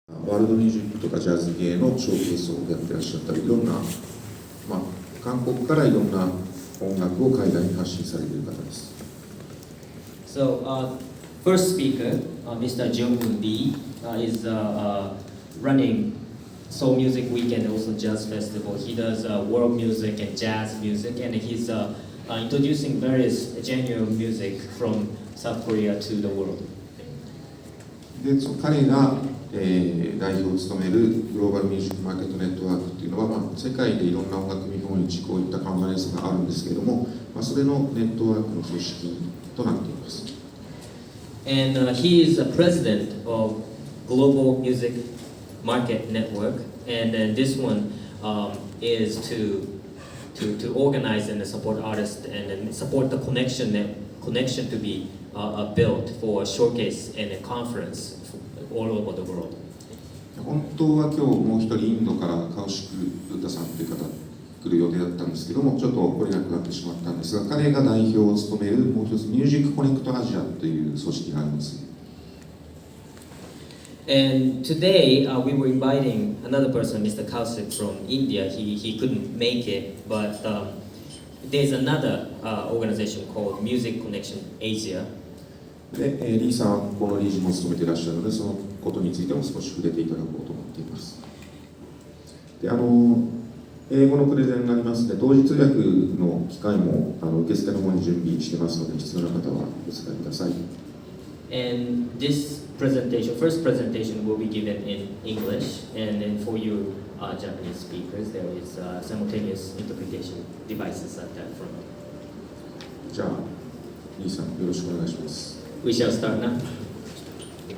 ワールドミュージックとかジャズ系のショーケースをやってらっしゃったり、いろんな、韓国からいろんな音楽を海外に発信されている方です。So, first speaker, Mr. Jung Lee, is running Soul Music Week and also Jazz Festival. He does world music and jazz music, and he's introducing various genre music from South Korea to the world. で彼が、代表を務めるグローバルミュージックマーケットネットワークっていうのは、世界でいろんな音楽見本市こういったカンファレンスがあるんですけれども、それのネットワークの組織となっています。And he is the president of Global Music Market Network, and then this one is to organize and support artists and then support the connection to be built for a showcase and a conference all over the world. 本当は今日もう一人インドからカウシク・ルタさんという方来る予定だったんですけども、ちょっと来れなくなってしまったんですが、彼が代表を務めるもう一つミュージックコネクトアジアという組織があります。And today we were inviting another person, Mr. Kausik from India. He couldn't make it, but there's another organization called Music Connection Asia. で、リーさんはこの理事も務めていらっしゃるので、そのことについても少し触れていただこうと思っています。で、英語のプレゼンになりますので、同時通訳の機会も受付の方に準備してますので、必要な方はお伝えください。And this presentation, first presentation, will be given in English, and then for you Japanese speakers, there is simultaneous interpretation devices at that front. じゃあ、リーさん、よろしくお願いします。We shall start now.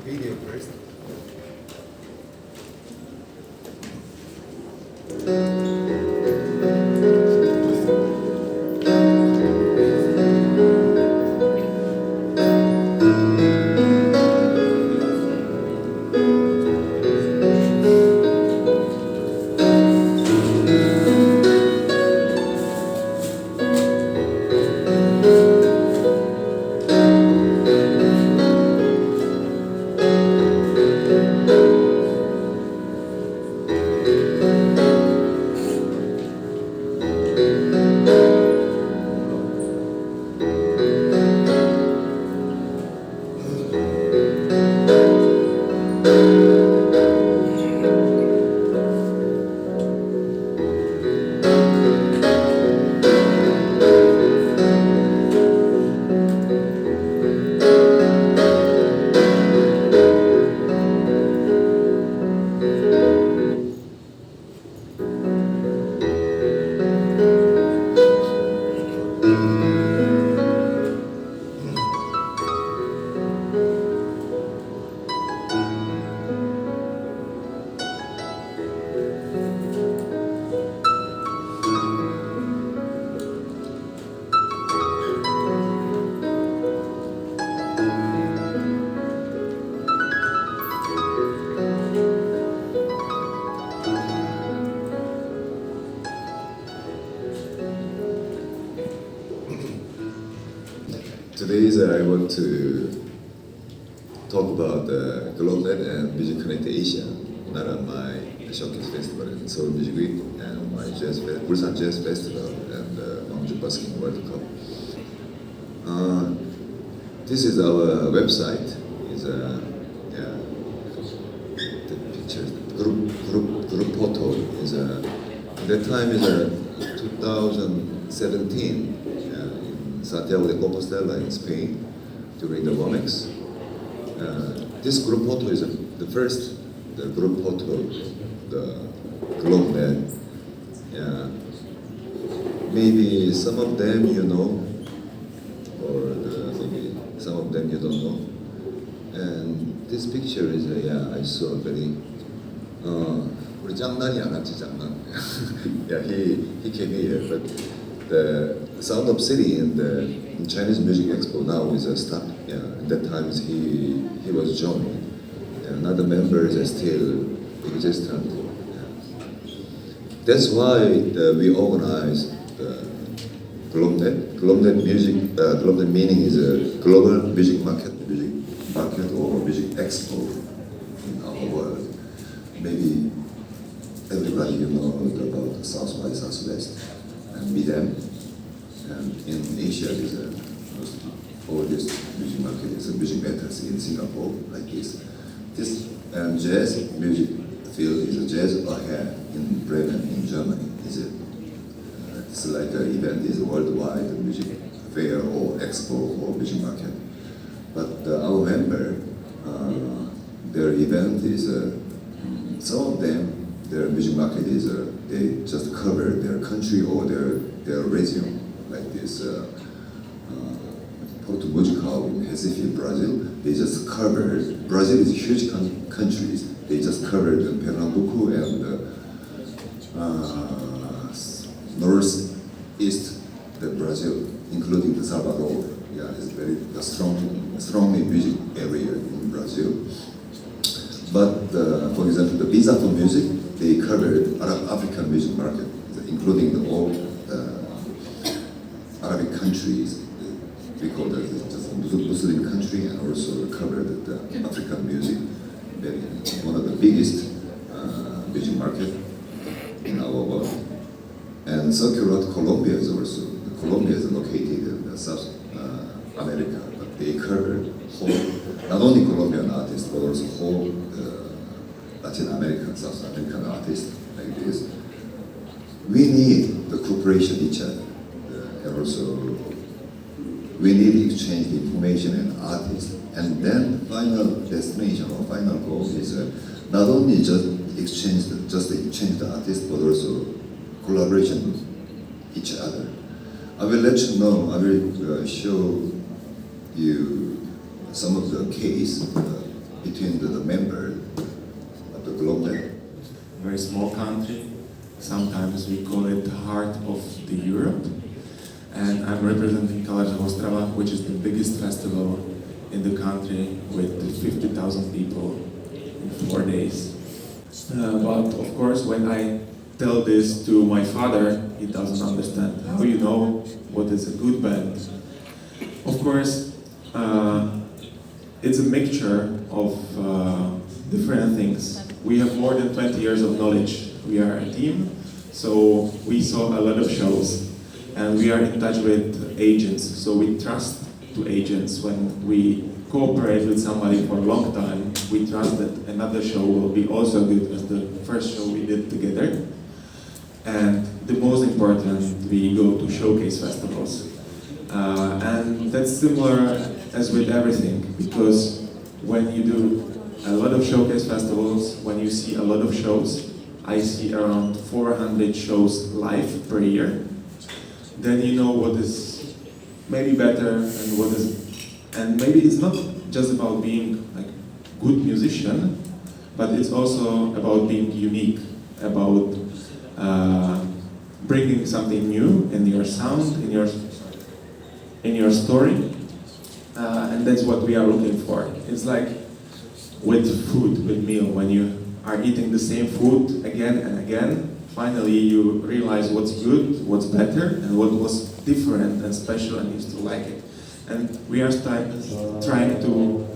Video first. Today I want to talk about GlobeNet and Music Connect Asia, not on my showcase festival and Seoul Music Week and my Busan Jazz Festival and Gwangju Basking World Cup. This is our website. Is the picture group photo is that time is 2017. Santiago de Compostela in Spain during the WOMEX. This group photo is the first group photo, the GlobeNet. Maybe some of them you know, or maybe some of them you don't know. And this picture is, I saw very, 우리 장난이 안 하지 장난. Yeah, he came here, but the Sound of City in the Chinese Music Expo now is stopped. At that time he was joined. Another members are still existent. That's why we organize the GlobeNet. GlobeNet meaning is a global music market or music expo in our world. maybe everybody you know about South by Southwest and Midem. And in Asia, there's a most oldest music market is a music matters in Singapore, like this. This jazz music field is a jazz ahead in Bremen in Germany. It's like an event is worldwide music fair or expo or music market. But our member, their event is some of them their music market is they just cover their country or their region, like this Porto Musical in Recife, Brazil. They just cover Brazil is a huge countries. They just covered Pernambuco and northeast the Brazil, including the Salvador. Yeah, it's very strongly music area in Brazil. But for example, the Visa for Music, they covered African music market, including all Arabic countries. We call that just a Muslim country, and also covered the African music. One of the biggest music market in our world. And Circular Colombia is also, Colombia is located in South America, but they covered whole, not only Colombian artists, but also whole Latin American, South American artists like this. We need the cooperation each other, and also we need to exchange information and artists. And then final destination or final goal is not only just exchange the artists, but also collaboration with each other. I will let you know, I will show you some of the case between the member of the global. Very small country, sometimes we call it the heart of the Europe. And I'm representing Kalarza Ostrava, which is the biggest festival in the country with 50,000 people in 4 days. But of course, when I tell this to my father, he doesn't understand. How you know what is a good band? Of course, it's a mixture of different things. We have more than 20 years of knowledge. We are a team, so we saw a lot of shows. And we are in touch with agents, so we trust to agents. When we cooperate with somebody for a long time, we trust that another show will be also good as the first show we did together. And the most important, we go to showcase festivals. And that's similar as with everything, because when you do a lot of showcase festivals, when you see a lot of shows, I see around 400 shows live per year, then you know what is maybe better and what is, and maybe it's not just about being like good musician, but it's also about being unique, about bringing something new in your sound, in your story, and that's what we are looking for. It's like with food, with meal, when you are eating the same food again and again, finally you realize what's good, what's better, and what was different and special, and you still like it. And we are trying to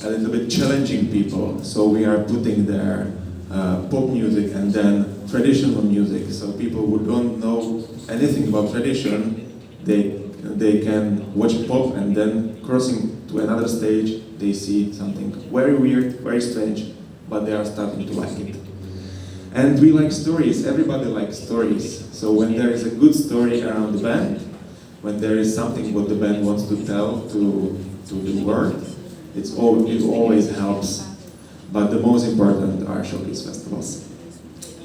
a little bit challenging people, so we are putting their pop music and then traditional music, so people who don't know anything about tradition, they can watch pop, and then crossing to another stage, they see something very weird, very strange, but they are starting to like it. And we like stories, everybody likes stories. So when there is a good story around the band, when there is something what the band wants to tell to the world, it always helps. But the most important are showcase festivals.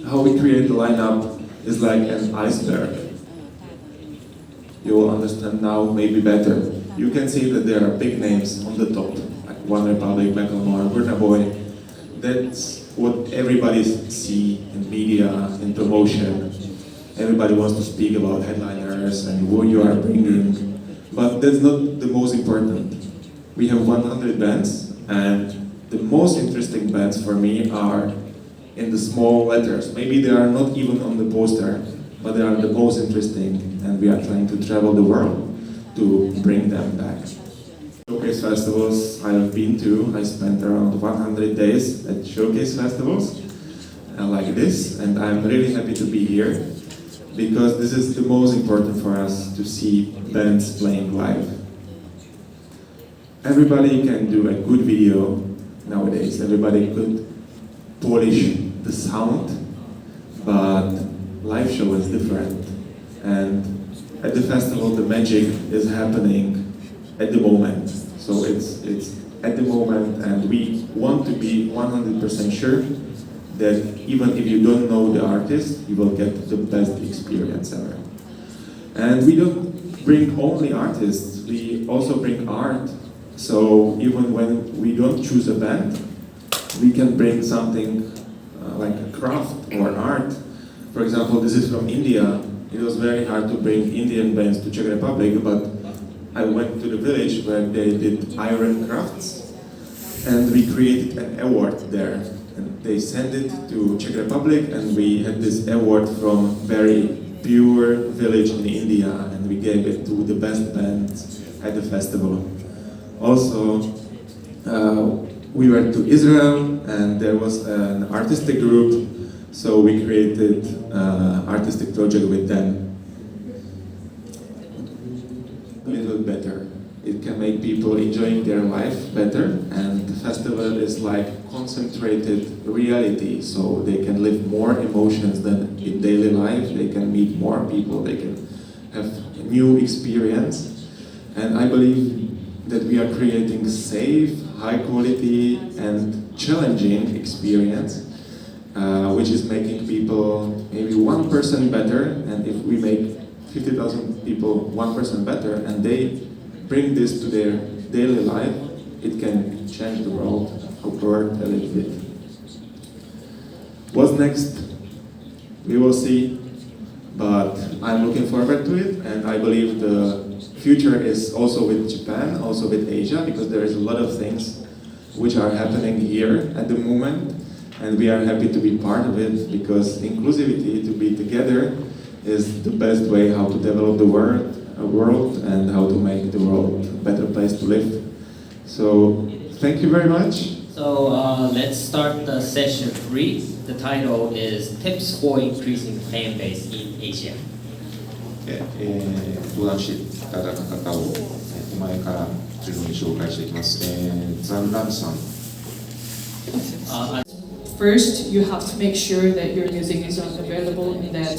How we create the lineup is like an iceberg. You will understand now maybe better. You can see that there are big names on the top, like One Republic, Macklemore, Burna Boy. That's what everybody see in media, in promotion. Everybody wants to speak about headliners and who you are bringing, but that's not the most important. We have 100 bands, and the most interesting bands for me are in the small letters. Maybe they are not even on the poster, but they are the most interesting, and we are trying to travel the world to bring them back. Showcase festivals I have been to, I spent around 100 days at showcase festivals, like this, and I'm really happy to be here because this is the most important for us to see bands playing live. Everybody can do a good video nowadays, everybody could polish the sound, but live show is different. And at the festival, the magic is happening at the moment. So it's at the moment, and we want to be 100% sure that even if you don't know the artist, you will get the best experience ever. And we don't bring only artists, we also bring art. So even when we don't choose a band, we can bring something like a craft or art. For example, this is from India. It was very hard to bring Indian bands to Czech Republic, but I went to the village where they did iron crafts, and we created an award there. And they sent it to Czech Republic, and we had this award from very pure village in India, and we gave it to the best band at the festival. Also, we went to Israel, and there was an artistic group, so we created an artistic project with them. A little better. It can make people enjoying their life better, and the festival is like concentrated reality, so they can live more emotions than in daily life, they can meet more people, they can have a new experience. And I believe that we are creating safe, high quality and challenging experience, which is making people maybe 1% better, and if we make 50,000 people 1% better and they bring this to their daily life, it can change the world a little bit. What's next? We will see, but I'm looking forward to it, and I believe the future is also with Japan, also with Asia, because there is a lot of things which are happening here at the moment, and we are happy to be part of it, because inclusivity, to be together, is the best way how to develop the world and how to make the world a better place to live. So, thank you very much. So let's start the session 3. The title is Tips for Increasing Fan Base in Asia. 登壇していただく方を手前から順に紹介していきます。ザンランさん。First, you have to make sure that your music is available in that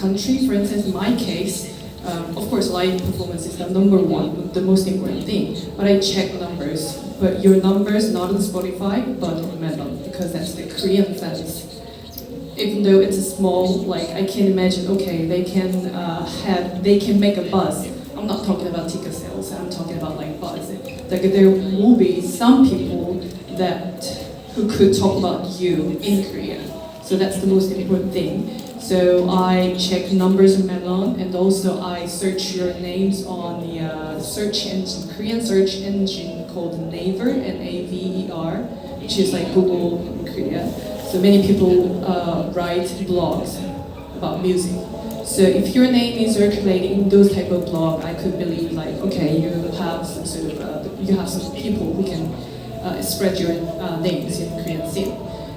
country. For instance, in my case, of course, live performance is the number one, the most important thing. But I check numbers. But your numbers not on Spotify, but on Melon, because that's the Korean fans. Even though it's a small, like I can imagine, okay, they can make a buzz. I'm not talking about ticket sales. I'm talking about like buzz. Like there will be some people who could talk about you in Korea. So that's the most important thing. So I check numbers in Melon, and also I search your names on the search engine, Korean search engine called Naver, N-A-V-E-R, which is like Google in Korea. So many people write blogs about music. So if your name is circulating in those type of blog, I could believe like, okay, you have some sort of, you have some people who can spread your names in Korean scene.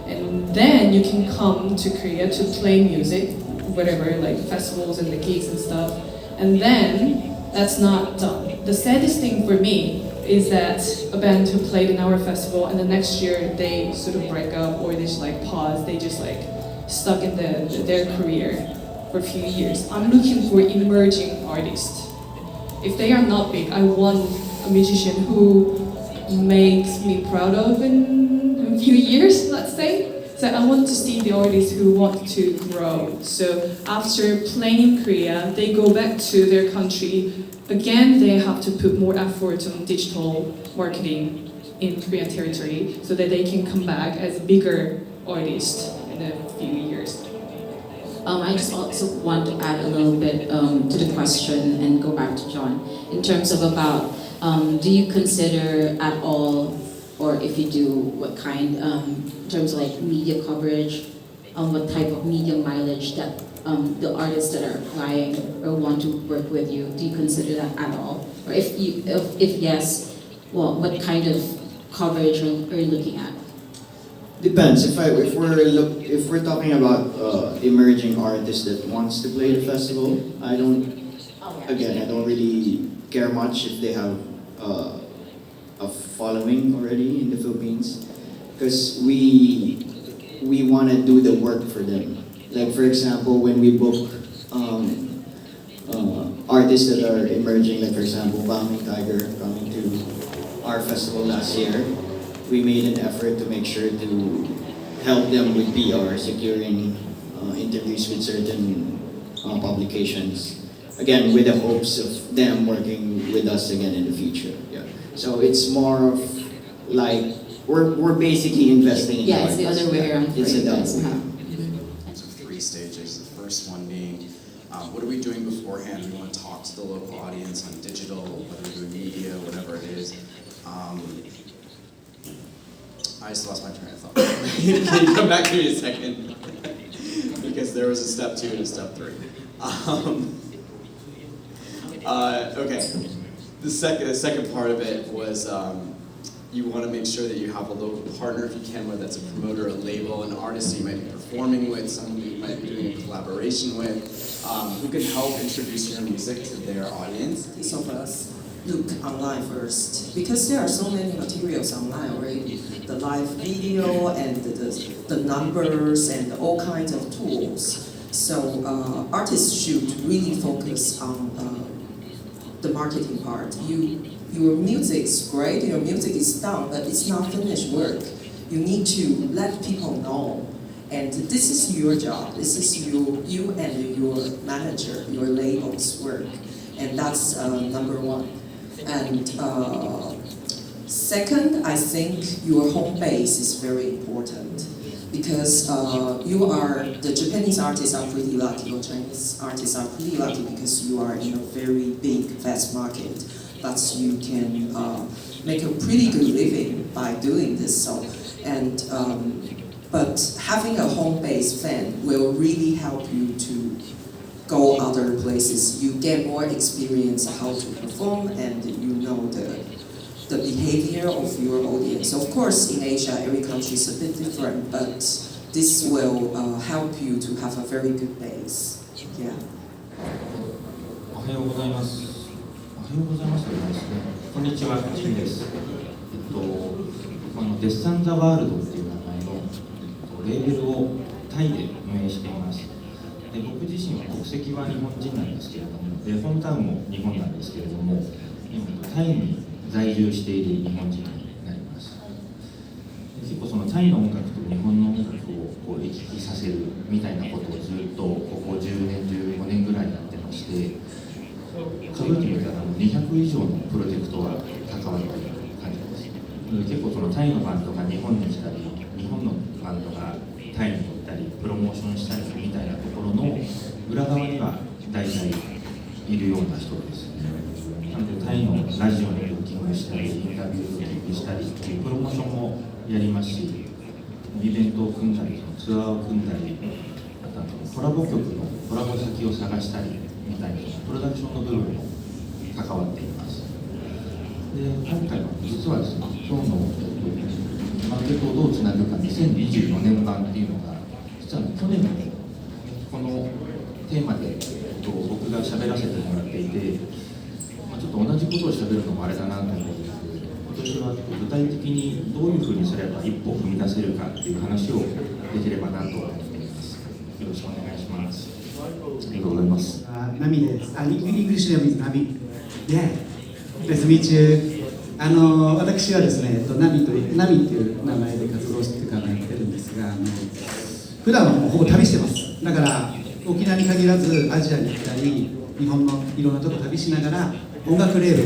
And then you can come to Korea to play music, whatever, like festivals and the gigs and stuff. And then that's not done. The saddest thing for me is that a band who played in our festival and the next year they sort of break up or they just like pause, they just like stuck in their career for a few years. I'm looking for emerging artists. If they are not big, I want a musician who makes me proud of in a few years, let's say. So I want to see the artists who want to grow. So after playing in Korea, they go back to their country. Again, they have to put more effort on digital marketing in Korean territory so that they can come back as a bigger artist in a few years. I just also want to add a little bit to the question and go back to John. In terms of about, do you consider at all, or if you do, what kind, in terms of like media coverage, what type of media mileage that the artists that are applying or want to work with you, do you consider that at all? Or if yes, well, what kind of coverage are you looking at? Depends. If we're talking about emerging artists that wants to play the festival, I don't really care much if they have a following already in the Philippines, because we want to do the work for them. Like for example, when we book artists that are emerging, like for example, Bombing Tiger coming to our festival last year, we made an effort to make sure to help them with PR, securing interviews with certain publications. Again, with the hopes of them working with us again in the future. Yeah. So it's more of like we're basically investing in. Yeah, it's the other way around. It's a double. So 3 stages. The first one being, what are we doing beforehand? We want to talk to the local audience on digital, whether we're doing media, whatever it is. I just lost my train of thought. Can you come back to me a second? Because there was a step 2 and a step 3. Okay. The second part of it was you want to make sure that you have a local partner if you can, whether that's a promoter, a label, an artist you might be performing with, someone you might be doing a collaboration with, who can help introduce your music to their audience. Each of us look online first, because there are so many materials online already. The live video and the numbers and all kinds of tools. So artists should really focus on the marketing part. Your music is great, your music is done, but it's not finished work. You need to let people know. And this is your job. This is you and your manager, your label's work. And that's number 1. And second, I think your home base is very important, because the Japanese artists are pretty lucky, or Chinese artists are pretty lucky, because you are in a very big, vast market, but you can make a pretty good living by doing this. So, and but having a home base fan will really help you to go other places. You get more experience how to perform, and you know the behavior of your audience. Of course, in Asia, every country is a bit different, but this will help you to have a very good base. Yeah. おはようございます。おはようございますと言いますね。こんにちは、ジンです。デッサン・ザ・ワールドっていう名前のレーベルをタイで運営しています。で、僕自身は国籍は日本人なんですけれども、でホームタウンも日本なんですけれども、タイに在住している日本人になります。結構そのタイの音楽と日本の音楽をこう行き来させるみたいなことをずっとここ10年15年ぐらいやってまして、数えてみたら200以上のプロジェクトが関わっている感じです。結構そのタイのバンドが日本に来たり、日本のバンドがタイに行ったり、プロモーションしたりみたいなところの裏側には大体いるような人です。なのでタイのラジオにブッキングしたり、インタビューブッキングしたりっていうプロモーションもやりますし、イベントを組んだり、ツアーを組んだり、あとコラボ曲のコラボ先を探したりみたいなプロダクションの部分も関わっています。で、今回は実はですね、今日のマーケットをどうつなぐか2024年版っていうのが、実は去年もこのテーマで僕が喋らせてもらっていて、ちょっと同じことを喋るのもあれだなと思って、今年は具体的にどういうふうにすれば一歩踏み出せるかっていう話をできればなと思っています。よろしくお願いします。ありがとうございます。ナミです。イングリッシュネームイズナミ。Nice to meet you. 私はですね、ナミっていう名前で活動してからやってるんですが、普段はもうほぼ旅してます。だから沖縄に限らずアジアに行ったり、日本のいろんなとこ旅しながら音楽レーベ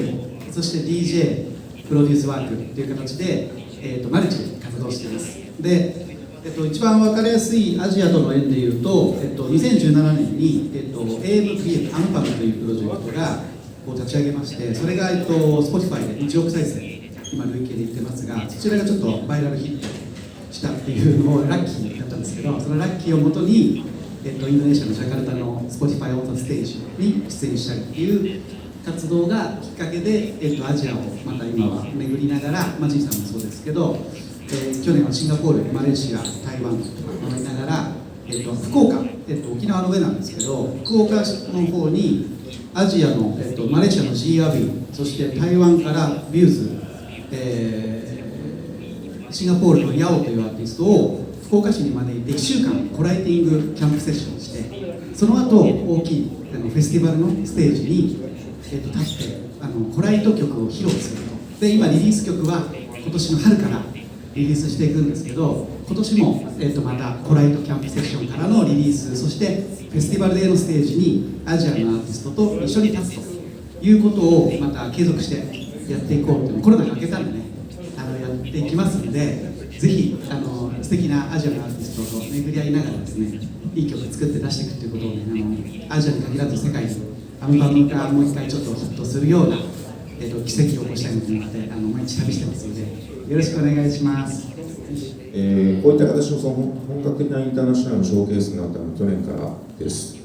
ル、そして DJ、プロデュースワークという形で、マルチで活動しています。で、一番分かりやすいアジアとの縁でいうと、2017年に、AMPM、アンパムというプロジェクトが立ち上げまして、それが、Spotify で1億再生、今累計でいってますが、そちらがちょっとバイラルヒットしたっていうのをラッキーだったんですけど、そのラッキーをもとに、インドネシアのジャカルタの Spotify on the Stage に出演したりっていう活動がきっかけで、アジアをまた今は巡りながら、ジンさんもそうですけど、去年はシンガポール、マレーシア、台湾と回りながら、福岡、沖縄の上なんですけど、福岡の方にアジアの、マレーシアのジーアビー、そして台湾からビューズ、シンガポールのヤオというアーティストを福岡市に招いて1週間コライティングキャンプセッションをして、その後大きいフェスティバルのステージに、立ってコライト曲を披露すると。で今リリース曲は今年の春からリリースしていくんですけど、今年も、またコライトキャンプセッションからのリリース、そしてフェスティバルでのステージにアジアのアーティストと一緒に立つということをまた継続してやっていこうという、コロナが明けたんでね、やっていきますので、ぜひ素敵なアジアのアーティストと巡り合いながらですね、いい曲作って出していくということをね、アジアに限らず世界にアルバムがもう一回ちょっとヒットするような、奇跡を起こしたいなと思って毎日旅してますので、よろしくお願いします。こういった形の本格的なインターナショナルのショーケースになったのは去年からです。こ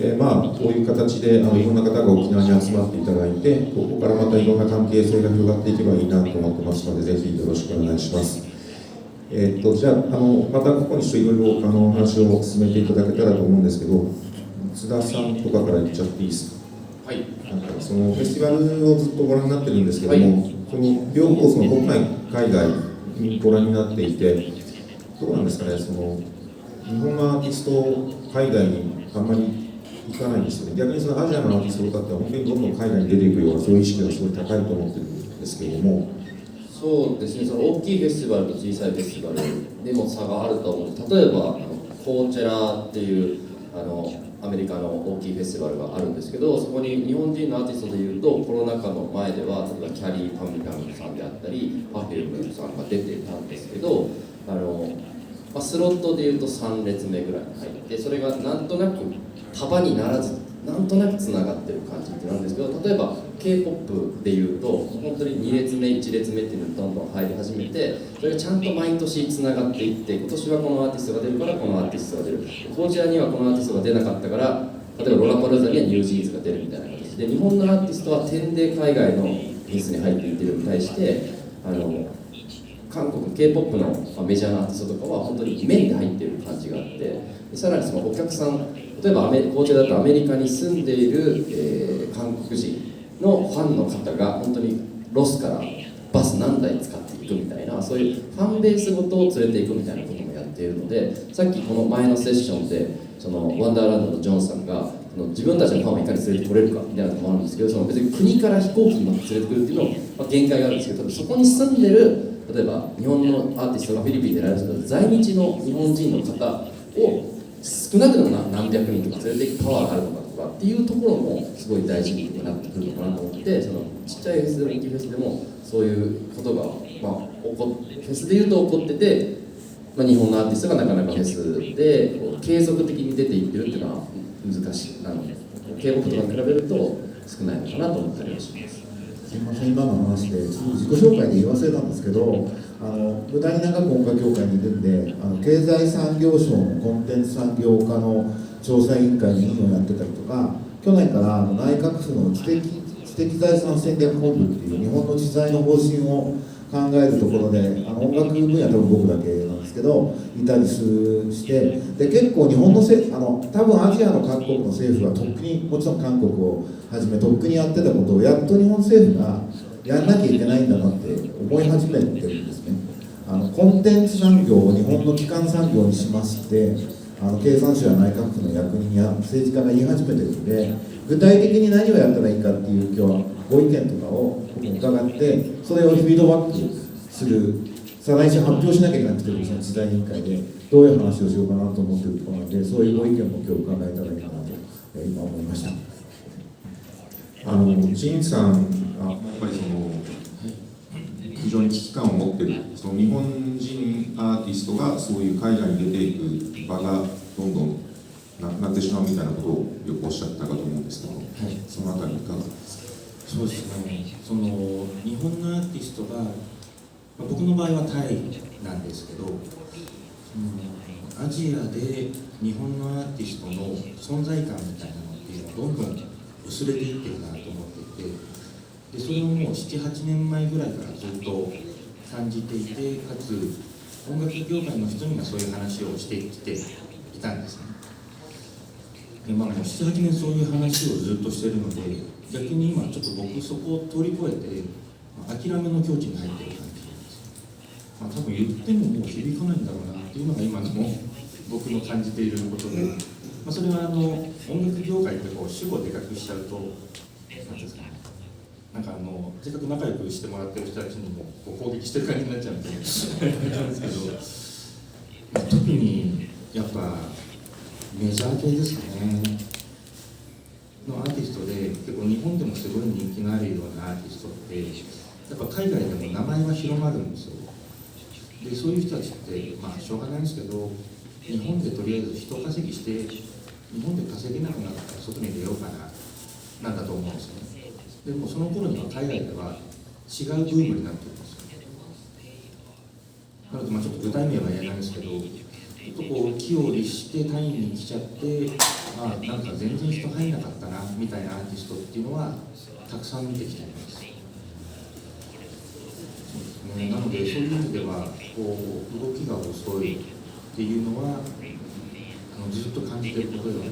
ういう形でいろんな方が沖縄に集まっていただいて、ここからまたいろんな関係性が広がっていけばいいなと思ってますので、ぜひよろしくお願いします。じゃあ、またここにしていろいろ話を進めていただけたらと思うんですけど、津田さんとかから言っちゃっていいですか。はい。そのフェスティバルをずっとご覧になってるんですけども、その両方その国内海外にご覧になっていて、どうなんですかね、その日本のアーティスト海外にあんまり行かないんですよね。逆にそのアジアのアーティストとかって本当にどんどん海外に出ていくようなそういう意識がすごい高いと思ってるんですけれども。そうですね、その大きいフェスティバルと小さいフェスティバルでも差があると思うんです。例えばコーチェラっていうアメリカの大きいフェスティバルがあるんですけど、そこに日本人のアーティストでいうとコロナ禍の前では例えばキャリー・パミュラムさんであったりパフュームさんが出ていたんですけど、スロットでいうと3列目ぐらいに入って、それがなんとなく束にならずなんとなくつながってる感じってなんですけど、例えば K-POP でいうと本当に2列目1列目っていうのにどんどん入り始めて、それがちゃんと毎年つながっていって、今年はこのアーティストが出るからこのアーティストが出る、こちらにはこのアーティストが出なかったから例えばロラパルーザにはニュージーンズが出るみたいな形で、日本のアーティストは点で海外のフェスに入っていってるのに対して韓国 K-POP のメジャーなアーティストとかは本当に面で入っている感じがあって、さらにそのお客さん、例えばこちらだとアメリカに住んでいる、韓国人のファンの方が本当にロスからバス何台使っていくみたいな、そういうファンベースごとを連れていくみたいなこともやっているので、さっきこの前のセッションでそのワンダーランドのジョンさんが自分たちのファンをいかに連れてこれるかみたいなのもあるんですけど、その別に国から飛行機に乗って連れてくるっていうのも、限界があるんですけど、そこに住んでる例えば日本のアーティストがフィリピンでライブする在日の日本人の方を少なくとも何百人とか連れていくパワーがあるのかとかっていうところもすごい大事になってくるのかなと思って、そのちっちゃいフェスでも大きいフェスでもそういうことが、フェスでいうと起こってて、日本のアーティストがなかなかフェスで継続的に出ていってるっていうのは難しいK-POP とかに比べると少ないのかなと思ったりはします。すみません、今の話で自己紹介で言い忘れたんですけど、無駄に長く音楽協会にいるんで、経済産業省のコンテンツ産業課の調査委員会の委員をやってたりとか、去年から内閣府の知的財産戦略本部っていう日本の知財の方針を考えるところで、音楽分野は多分僕だけなんですけどいたりしてで、結構日本の多分アジアの各国の政府はとっくに、もちろん韓国をはじめとっくにやってたことをやっと日本政府がやんなきゃいけないんだなって思い始めてるんですね。コンテンツ産業を日本の基幹産業にしますって経産省や内閣府の役人や政治家が言い始めてるので、具体的に何をやったらいいかっていう今日はご意見とかを伺って、それをフィードバックする、再来週発表しなきゃいけなくて、その知財委員会でどういう話をしようかなと思っているところなので、そういうご意見も今日伺えたらいいかなと今思いました。ジンさんがやっぱり非常に危機感を持っている、その日本人アーティストがそういう海外に出ていく場がどんどんなくなってしまうみたいなことをよくおっしゃったかと思うんですけど、そのあたりいかがですか。そうですね、その日本のアーティストが、僕の場合はタイなんですけど、アジアで日本のアーティストの存在感みたいなのっていうのはどんどん薄れていってるなと思っていて、でそれをもう7、8年前ぐらいからずっと感じていて、かつ音楽業界の人にはそういう話をしてきていたんですね。でもう7、8年そういう話をずっとしてるので、逆に今ちょっと僕そこを通り越えて諦めの境地に入ってる感じです。多分言ってももう響かないんだろうなっていうのが今の僕の感じていることで、それは音楽業界って主語をでかくしちゃうと、なんですかね、せっかく仲良くしてもらってる人たちにも攻撃してる感じになっちゃうんでなんですけど、特にやっぱメジャー系ですかねのアーティストで、結構日本でもすごい人気のあるようなアーティストってやっぱ海外でも名前は広まるんですよ。でそういう人たちってしょうがないんですけど、日本でとりあえず人稼ぎして日本で稼げなくなったら外に出ようかななんだと思うんですよね。でもその頃には海外では違うブームになってるんですよ。なのでちょっと具体名は言えないんですけど、気を律してタイに来ちゃって、なんか全然人入んなかったなみたいなアーティストっていうのはたくさん見てきています。そうですね、なのでそういう意味では動きが遅いっていうのはずっと感じていることでは